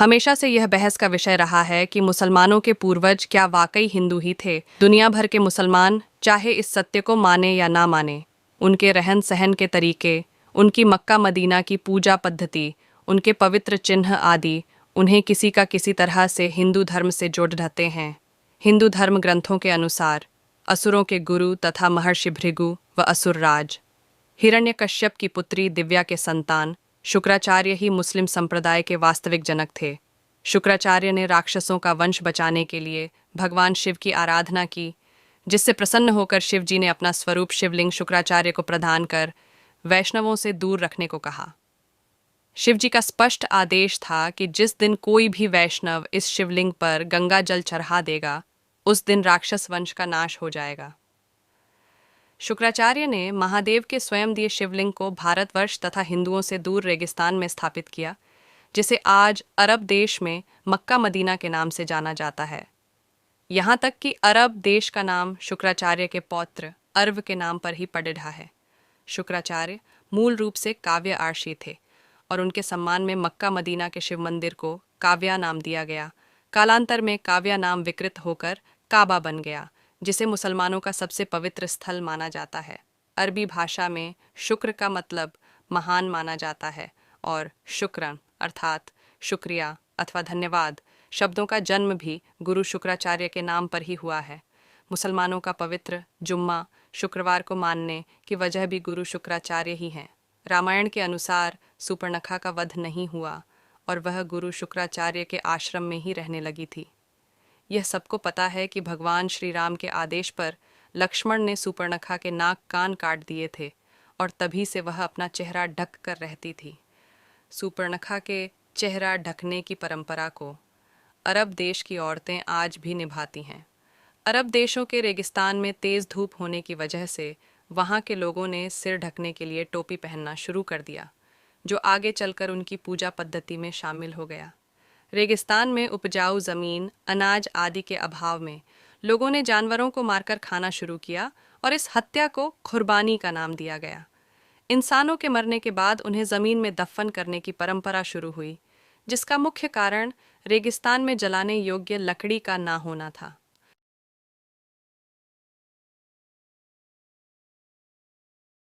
हमेशा से यह बहस का विषय रहा है कि मुसलमानों के पूर्वज क्या वाकई हिंदू ही थे। दुनिया भर के मुसलमान चाहे इस सत्य को माने या ना माने, उनके रहन सहन के तरीके, उनकी मक्का मदीना की पूजा पद्धति, उनके पवित्र चिन्ह आदि उन्हें किसी का किसी तरह से हिंदू धर्म से जोड़ रहते हैं। हिंदू धर्म ग्रंथों के अनुसार असुरों के गुरु तथा महर्षि भृगु व असुरराज हिरण्यकश्यप की पुत्री दिव्या के संतान शुक्राचार्य ही मुस्लिम संप्रदाय के वास्तविक जनक थे। शुक्राचार्य ने राक्षसों का वंश बचाने के लिए भगवान शिव की आराधना की, जिससे प्रसन्न होकर शिव जी ने अपना स्वरूप शिवलिंग शुक्राचार्य को प्रदान कर वैष्णवों से दूर रखने को कहा। शिव जी का स्पष्ट आदेश था कि जिस दिन कोई भी वैष्णव इस शिवलिंग पर गंगा जल चढ़ा देगा, उस दिन राक्षस वंश का नाश हो जाएगा। शुक्राचार्य ने महादेव के स्वयं दिए शिवलिंग को भारतवर्ष तथा हिंदुओं से दूर रेगिस्तान में स्थापित किया, जिसे आज अरब देश में मक्का मदीना के नाम से जाना जाता है। यहाँ तक कि अरब देश का नाम शुक्राचार्य के पौत्र अर्व के नाम पर ही पड़ रहा है। शुक्राचार्य मूल रूप से काव्य आर्षी थे और उनके सम्मान में मक्का मदीना के शिव मंदिर को काव्या नाम दिया गया। कालांतर में काव्या नाम विकृत होकर काबा बन गया, जिसे मुसलमानों का सबसे पवित्र स्थल माना जाता है। अरबी भाषा में शुक्र का मतलब महान माना जाता है और शुक्रन अर्थात शुक्रिया अथवा धन्यवाद शब्दों का जन्म भी गुरु शुक्राचार्य के नाम पर ही हुआ है। मुसलमानों का पवित्र जुम्मा शुक्रवार को मानने की वजह भी गुरु शुक्राचार्य ही हैं। रामायण के अनुसार सुपर्णखा का वध नहीं हुआ और वह गुरु शुक्राचार्य के आश्रम में ही रहने लगी थी। यह सबको पता है कि भगवान श्री राम के आदेश पर लक्ष्मण ने सुपर्णखा के नाक कान काट दिए थे और तभी से वह अपना चेहरा ढक कर रहती थी। सुपर्णखा के चेहरा ढकने की परंपरा को अरब देश की औरतें आज भी निभाती हैं। अरब देशों के रेगिस्तान में तेज़ धूप होने की वजह से वहाँ के लोगों ने सिर ढकने के लिए टोपी पहनना शुरू कर दिया, जो आगे चलकर उनकी पूजा पद्धति में शामिल हो गया। रेगिस्तान में उपजाऊ ज़मीन, अनाज आदि के अभाव में लोगों ने जानवरों को मारकर खाना शुरू किया और इस हत्या को कुर्बानी का नाम दिया गया। इंसानों के मरने के बाद उन्हें ज़मीन में दफन करने की परंपरा शुरू हुई, जिसका मुख्य कारण रेगिस्तान में जलाने योग्य लकड़ी का ना होना था।